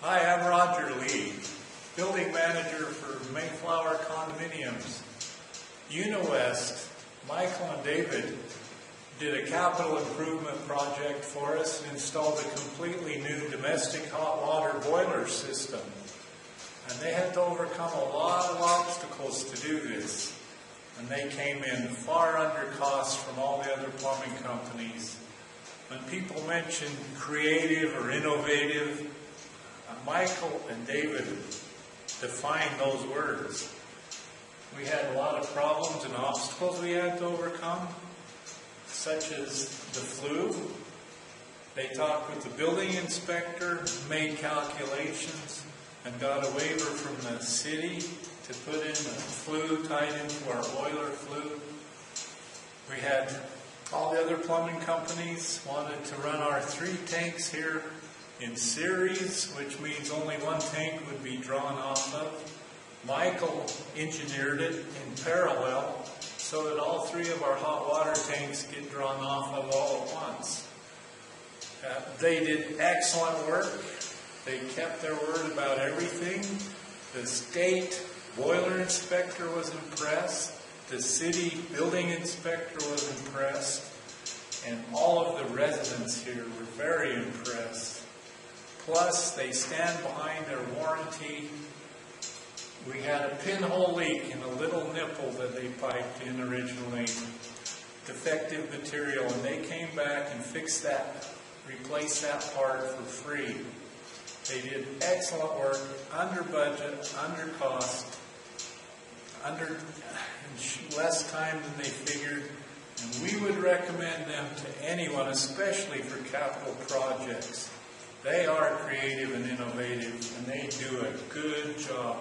Hi, I'm Roger Lee, building manager for Mayflower Condominiums. Uni-West, Michael and David did a capital improvement project for us and installed a completely new domestic hot water boiler system. And they had to overcome a lot of obstacles to do this. And they came in far under cost from all the other plumbing companies. When people mention creative or innovative, Michael and David defined those words. We had a lot of problems and obstacles we had to overcome, such as the flu. They talked with the building inspector, made calculations, and got a waiver from the city to put in the flue tied into our boiler flue. We had all the other plumbing companies wanted to run our 3 tanks here in series, which means only 1 tank would be drawn off of. Michael engineered it in parallel so that all 3 of our hot water tanks get drawn off of all at once. They did excellent work. They kept their word about everything. The state boiler inspector was impressed. The city building inspector was impressed. And all of the residents here were very impressed. Plus, they stand behind their warranty. We had a pinhole leak in a little nipple that they piped in originally, defective material, and they came back and fixed that, replaced that part for free. They did excellent work, under budget, under cost, under less time than they figured, and we would recommend them to anyone, especially for capital projects. They are creative and innovative, and they do a good job.